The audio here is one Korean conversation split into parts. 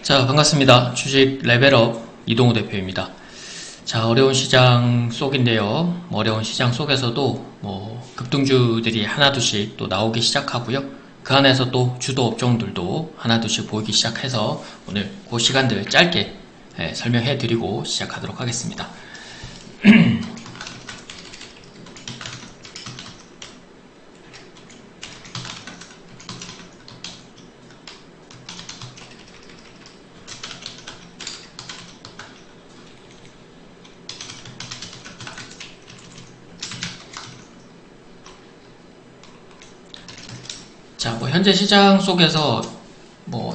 자, 반갑습니다. 주식 레벨업 이동호 대표입니다. 자, 어려운 시장 속인데요. 어려운 시장 속에서도 급등주들이 하나둘씩 또 나오기 시작하고요. 그 안에서 또 주도 업종들도 하나둘씩 보이기 시작해서 오늘 그 시간들 짧게 설명해 드리고 시작하도록 하겠습니다. 자, 현재 시장 속에서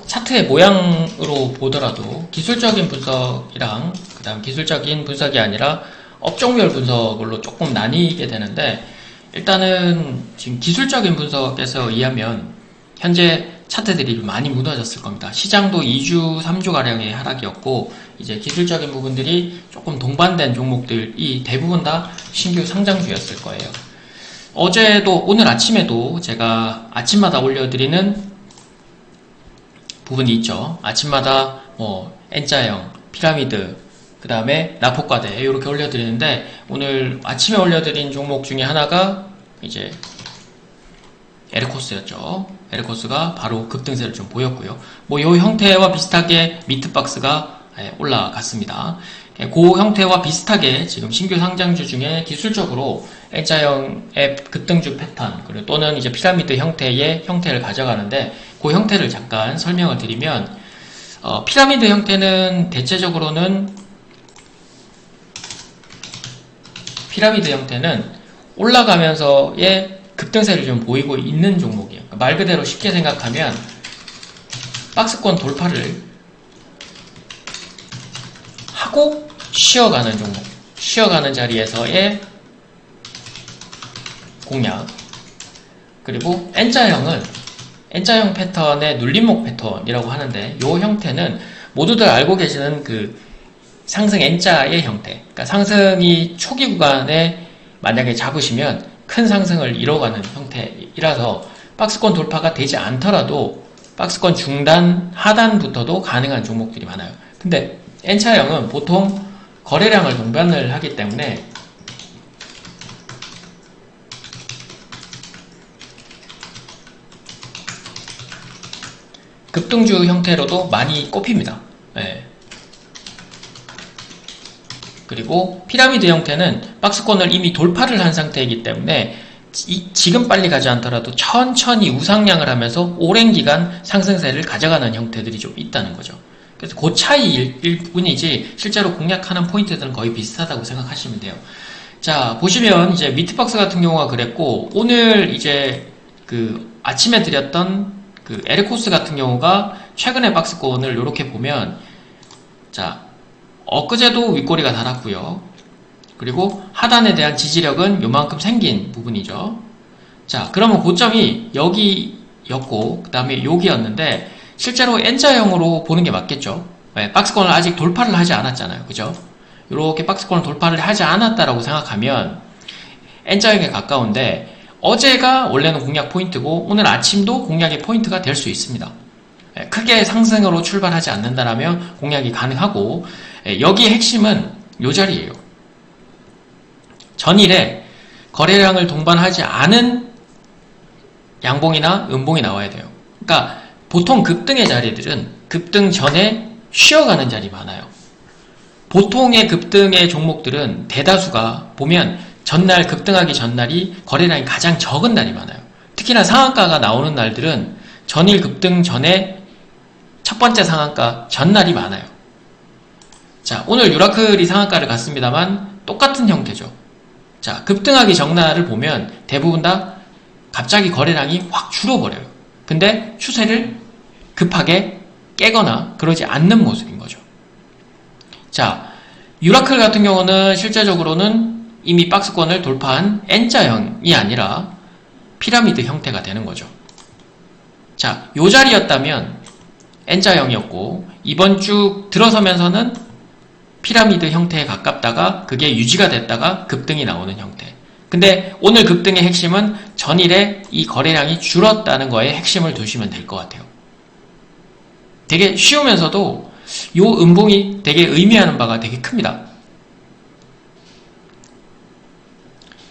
차트의 모양으로 보더라도 기술적인 분석이랑 그 다음 기술적인 분석이 아니라 업종별 분석으로 조금 나뉘게 되는데, 일단은 지금 기술적인 분석에서 의하면 현재 차트들이 많이 무너졌을 겁니다. 시장도 2주, 3주 가량의 하락이었고, 이제 기술적인 부분들이 조금 동반된 종목들이 대부분 다 신규 상장주였을 거예요. 어제도 오늘 아침에도 제가 아침마다 올려드리는 부분이 있죠. 아침마다 N자형, 피라미드, 그 다음에 라포과대 이렇게 올려드리는데, 오늘 아침에 올려드린 종목 중에 하나가 이제 에르코스였죠. 에르코스가 바로 급등세를 좀 보였고요. 이 형태와 비슷하게 미트박스가 올라갔습니다. 그 형태와 비슷하게 지금 신규 상장주 중에 기술적으로 N자형의 급등주 패턴, 그리고 또는 이제 피라미드 형태의 형태를 가져가는데, 그 형태를 잠깐 설명을 드리면, 피라미드 형태는 대체적으로는 올라가면서의 급등세를 좀 보이고 있는 종목이에요. 말 그대로 쉽게 생각하면 박스권 돌파를 하고 쉬어가는 종목, 쉬어가는 자리에서의 공략. 그리고 N자형 패턴의 눌림목 패턴이라고 하는데, 이 형태는 모두들 알고 계시는 그 상승 N자의 형태, 그러니까 상승이 초기 구간에 만약에 잡으시면 큰 상승을 이뤄가는 형태이라서 박스권 돌파가 되지 않더라도 박스권 중단, 하단부터도 가능한 종목들이 많아요. 근데 N차형은 보통 거래량을 동반을 하기 때문에 급등주 형태로도 많이 꼽힙니다. 그리고 피라미드 형태는 박스권을 이미 돌파를 한 상태이기 때문에 지금 빨리 가지 않더라도 천천히 우상향을 하면서 오랜 기간 상승세를 가져가는 형태들이 좀 있다는 거죠. 그래서 그 차이일 뿐이지 실제로 공략하는 포인트들은 거의 비슷하다고 생각하시면 돼요. 자, 보시면 이제 미트박스 같은 경우가 그랬고, 오늘 이제 그 아침에 드렸던 그 에르코스 같은 경우가 최근에 박스권을 이렇게 보면, 자, 엊그제도 윗꼬리가 달았고요. 그리고 하단에 대한 지지력은 요만큼 생긴 부분이죠. 자, 그러면 고점이 여기였고, 그 다음에 여기였는데, 실제로 N자형으로 보는 게 맞겠죠. 박스권을 아직 돌파를 하지 않았잖아요. 그죠? 이렇게 박스권을 돌파를 하지 않았다라고 생각하면 N자형에 가까운데, 어제가 원래는 공략 포인트고 오늘 아침도 공략의 포인트가 될 수 있습니다. 크게 상승으로 출발하지 않는다라면 공략이 가능하고, 여기의 핵심은 이 자리예요. 전일에 거래량을 동반하지 않은 양봉이나 음봉이 나와야 돼요. 그러니까 보통 급등의 자리들은 급등 전에 쉬어가는 자리 많아요. 보통의 급등의 종목들은 대다수가 보면 전날 급등하기 전날이 거래량이 가장 적은 날이 많아요. 특히나 상한가가 나오는 날들은 전일 급등 전에 첫 번째 상한가 전날이 많아요. 자, 오늘 유라클이 상한가를 갔습니다만 똑같은 형태죠. 자, 급등하기 전날을 보면 대부분 다 갑자기 거래량이 확 줄어버려요. 근데 추세를 급하게 깨거나 그러지 않는 모습인 거죠. 자, 유라클 같은 경우는 실제적으로는 이미 박스권을 돌파한 N자형이 아니라 피라미드 형태가 되는 거죠. 자, 요 자리였다면 N자형이었고, 이번 주 들어서면서는 피라미드 형태에 가깝다가 그게 유지가 됐다가 급등이 나오는 형태. 근데 오늘 급등의 핵심은 전일에 이 거래량이 줄었다는 거에 핵심을 두시면 될 것 같아요. 되게 쉬우면서도 요 음봉이 되게 의미하는 바가 되게 큽니다.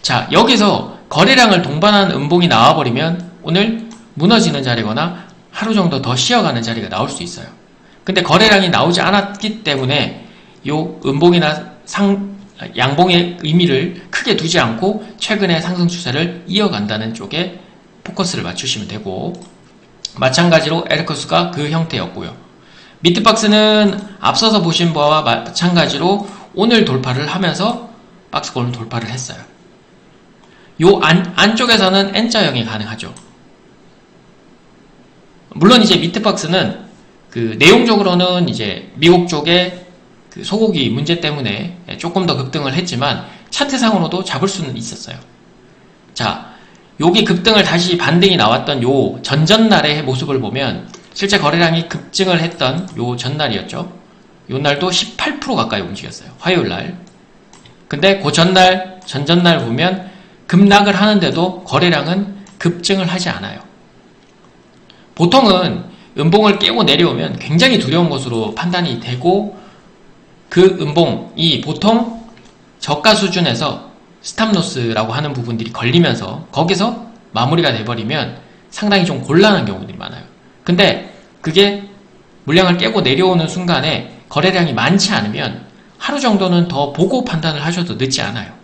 자, 여기서 거래량을 동반한 음봉이 나와버리면 오늘 무너지는 자리거나 하루 정도 더 쉬어가는 자리가 나올 수 있어요. 근데 거래량이 나오지 않았기 때문에 요 음봉이나 양봉의 의미를 크게 두지 않고 최근의 상승 추세를 이어간다는 쪽에 포커스를 맞추시면 되고, 마찬가지로 에르커스가 그 형태였고요. 미트박스는 앞서서 보신 바와 마찬가지로 오늘 돌파를 하면서 박스권을 돌파를 했어요. 요 안쪽에서는 N자형이 가능하죠. 물론 이제 미트박스는 그 내용적으로는 이제 미국 쪽의 그 소고기 문제 때문에 조금 더 급등을 했지만 차트상으로도 잡을 수는 있었어요. 자, 여기 급등을 다시 반등이 나왔던 요 전전날의 모습을 보면 실제 거래량이 급증을 했던 요 전날이었죠. 요 날도 18% 가까이 움직였어요. 화요일날. 근데 그 전날, 전전날 보면 급락을 하는데도 거래량은 급증을 하지 않아요. 보통은 음봉을 깨고 내려오면 굉장히 두려운 것으로 판단이 되고, 그 음봉이 보통 저가 수준에서 스탑로스라고 하는 부분들이 걸리면서 거기서 마무리가 돼버리면 상당히 좀 곤란한 경우들이 많아요. 근데 그게 물량을 깨고 내려오는 순간에 거래량이 많지 않으면 하루 정도는 더 보고 판단을 하셔도 늦지 않아요.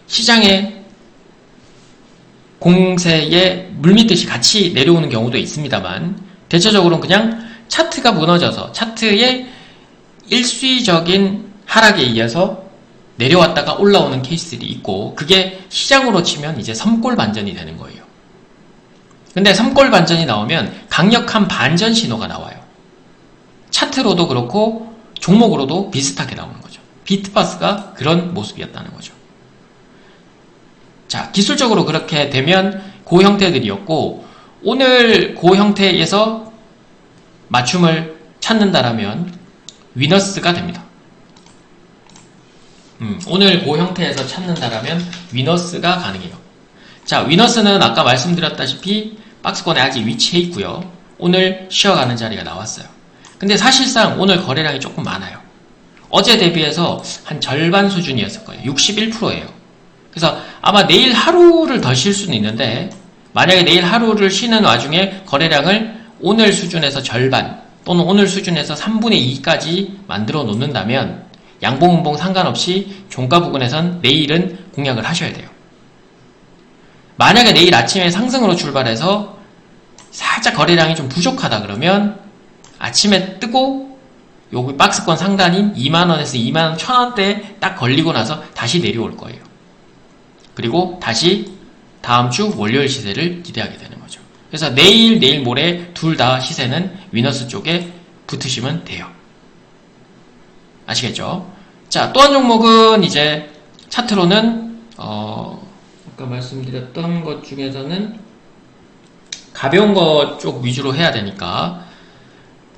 시장에 공세에 물밀듯이 같이 내려오는 경우도 있습니다만, 대체적으로는 그냥 차트가 무너져서 차트의 일시적인 하락에 의해서 내려왔다가 올라오는 케이스들이 있고, 그게 시장으로 치면 이제 섬골 반전이 되는 거예요. 근데 섬골 반전이 나오면 강력한 반전 신호가 나와요. 차트로도 그렇고 종목으로도 비슷하게 나오는 거죠. 비트박스가 그런 모습이었다는 거죠. 자, 기술적으로 그렇게 되면 그 형태들이었고, 오늘 그 형태에서 맞춤을 찾는다라면 위너스가 됩니다. 오늘 그 형태에서 찾는다라면 위너스가 가능해요. 자, 위너스는 아까 말씀드렸다시피 박스권에 아직 위치해 있고요. 오늘 쉬어가는 자리가 나왔어요. 근데 사실상 오늘 거래량이 조금 많아요. 어제 대비해서 한 절반 수준이었을 거예요. 61%예요. 그래서 아마 내일 하루를 더 쉴 수는 있는데, 만약에 내일 하루를 쉬는 와중에 거래량을 오늘 수준에서 절반 또는 오늘 수준에서 3분의 2까지 만들어 놓는다면 양봉 음봉 상관없이 종가 부근에선 내일은 공략을 하셔야 돼요. 만약에 내일 아침에 상승으로 출발해서 살짝 거래량이 좀 부족하다 그러면 아침에 뜨고 여기 박스권 상단인 2만원에서 2만 1,000원대에 딱 걸리고 나서 다시 내려올 거예요. 그리고 다시 다음 주 월요일 시세를 기대하게 되는 거죠. 그래서 내일 모레 둘 다 시세는 위너스 쪽에 붙으시면 돼요. 아시겠죠? 자, 또 한 종목은 이제 차트로는 아까 말씀드렸던 것 중에서는 가벼운 것 쪽 위주로 해야 되니까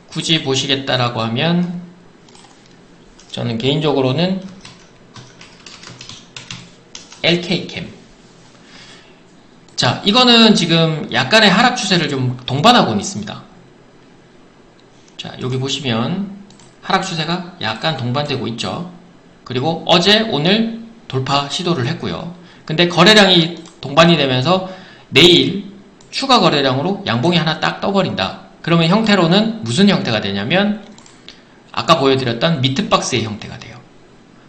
굳이 보시겠다라고 하면 저는 개인적으로는 LK캠. 자, 이거는 지금 약간의 하락 추세를 좀 동반하고는 있습니다. 자, 여기 보시면 하락 추세가 약간 동반되고 있죠. 그리고 어제 오늘 돌파 시도를 했고요. 근데 거래량이 동반이 되면서 내일 추가 거래량으로 양봉이 하나 딱 떠버린다. 그러면 형태로는 무슨 형태가 되냐면 아까 보여드렸던 미트박스의 형태가 돼요.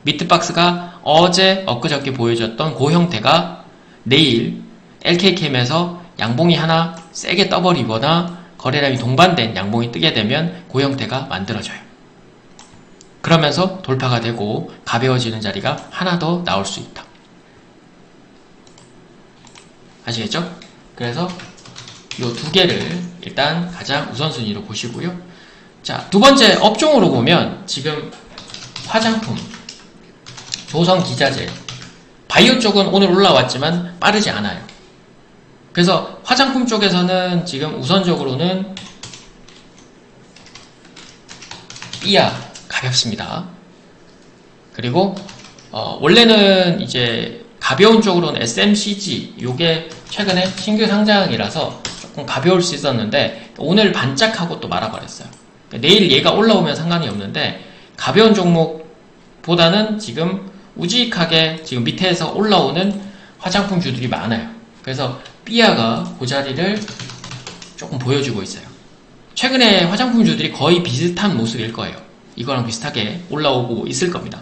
미트박스가 어제 엊그저께 보여줬던 그 형태가 내일 LK캠에서 양봉이 하나 세게 떠버리거나 거래량이 동반된 양봉이 뜨게 되면 그 형태가 만들어져요. 그러면서 돌파가 되고 가벼워지는 자리가 하나 더 나올 수 있다. 아시겠죠? 그래서 이 두 개를 일단 가장 우선순위로 보시고요. 자, 두 번째 업종으로 보면 지금 화장품, 조성 기자재, 바이오 쪽은 오늘 올라왔지만 빠르지 않아요. 그래서 화장품 쪽에서는 지금 우선적으로는 삐아 가볍습니다. 그리고 원래는 이제 가벼운 쪽으로는 SMCG, 요게 최근에 신규 상장이라서 조금 가벼울 수 있었는데 오늘 반짝하고 또 말아버렸어요. 내일 얘가 올라오면 상관이 없는데 가벼운 종목보다는 지금 우직하게 지금 밑에서 올라오는 화장품주들이 많아요. 그래서 삐아가 그 자리를 조금 보여주고 있어요. 최근에 화장품주들이 거의 비슷한 모습일 거예요. 이거랑 비슷하게 올라오고 있을 겁니다.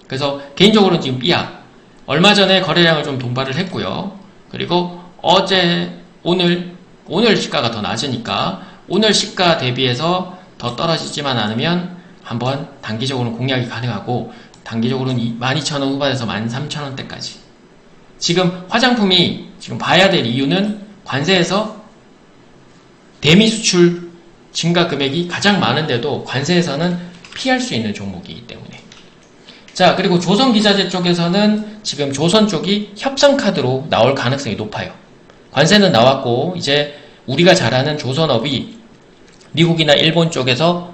그래서 개인적으로는 지금 삐아 얼마 전에 거래량을 좀 동반을 했고요. 그리고 오늘 시가가 더 낮으니까 오늘 시가 대비해서 더 떨어지지만 않으면 한번 단기적으로는 공략이 가능하고 단기적으로는 12,000원 후반에서 13,000원대까지 지금 화장품이 지금 봐야 될 이유는 관세에서 대미 수출 증가 금액이 가장 많은데도 관세에서는 피할 수 있는 종목이기 때문에 자 그리고 조선기자재 쪽에서는 지금 조선 쪽이 협상카드로 나올 가능성이 높아요. 관세는 나왔고 이제 우리가 잘 아는 조선업이 미국이나 일본 쪽에서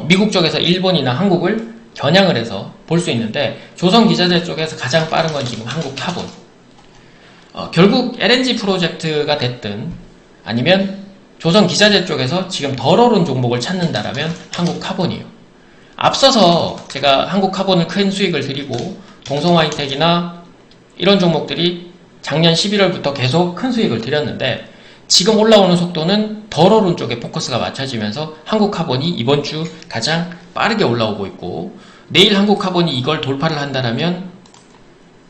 미국 쪽에서 일본이나 한국을 겨냥을 해서 볼 수 있는데 조선기자재 쪽에서 가장 빠른 건 지금 한국카본 결국 LNG 프로젝트가 됐든 아니면 조선기자재 쪽에서 지금 덜 오른 종목을 찾는다라면 한국카본이에요. 앞서서 제가 한국카본을 큰 수익을 드리고 동성화이텍이나 이런 종목들이 작년 11월부터 계속 큰 수익을 드렸는데 지금 올라오는 속도는 덜 오른 쪽에 포커스가 맞춰지면서 한국카본이 이번 주 가장 빠르게 올라오고 있고 내일 한국카본이 이걸 돌파를 한다면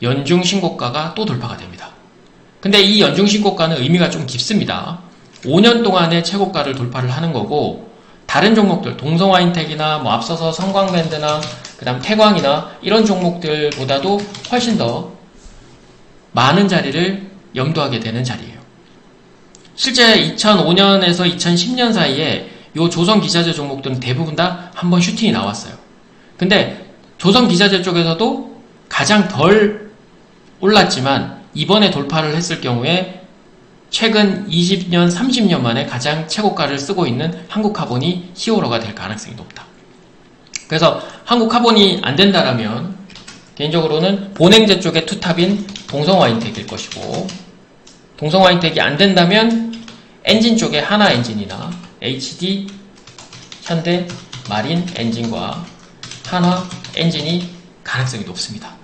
연중 신고가가 또 돌파가 됩니다. 근데 이 연중 신고가는 의미가 좀 깊습니다. 5년 동안의 최고가를 돌파를 하는 거고 다른 종목들 동성화인텍이나 뭐 앞서서 성광밴드나 그 다음 태광이나 이런 종목들보다도 훨씬 더 많은 자리를 염두하게 되는 자리예요. 실제 2005년에서 2010년 사이에 요 조선기자재 종목들은 대부분 다 한번 슈팅이 나왔어요. 근데 조선기자재 쪽에서도 가장 덜 올랐지만 이번에 돌파를 했을 경우에 최근 20년, 30년 만에 가장 최고가를 쓰고 있는 한국카본이 히어로가 될 가능성이 높다. 그래서 한국카본이 안 된다라면 개인적으로는 본행제 쪽의 투탑인 동성화인텍일 것이고 동성화인텍이 안 된다면 엔진 쪽에 하나엔진이나 HD, 현대, 마린 엔진과 한화엔진이 가능성이 높습니다.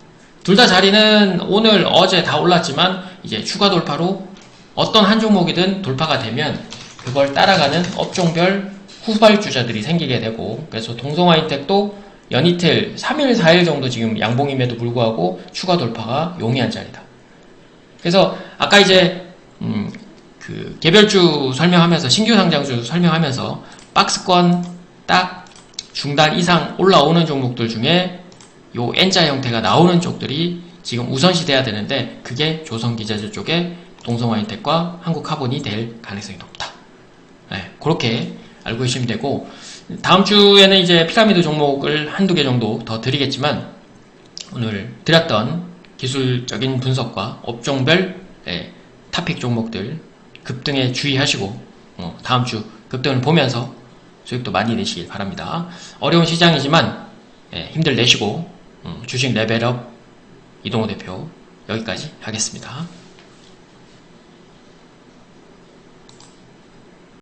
둘 다 자리는 오늘, 어제 다 올랐지만 이제 추가 돌파로 어떤 한 종목이든 돌파가 되면 그걸 따라가는 업종별 후발주자들이 생기게 되고 그래서 동성화인텍도 연이틀 3일, 4일 정도 지금 양봉임에도 불구하고 추가 돌파가 용이한 자리다. 그래서 아까 이제 그 개별주 설명하면서 신규 상장주 설명하면서 박스권 딱 중단 이상 올라오는 종목들 중에 요 N자 형태가 나오는 쪽들이 지금 우선시 돼야 되는데 그게 조선기자재 쪽에 동성화인텍과 한국카본이 될 가능성이 높다. 네, 그렇게 알고 계시면 되고 다음 주에는 이제 피라미드 종목을 한두 개 정도 더 드리겠지만 오늘 드렸던 기술적인 분석과 업종별 탑픽 종목들 급등에 주의하시고 다음 주 급등을 보면서 수익도 많이 내시길 바랍니다. 어려운 시장이지만 힘들 내시고 주식 레벨업 이동호 대표 여기까지 하겠습니다.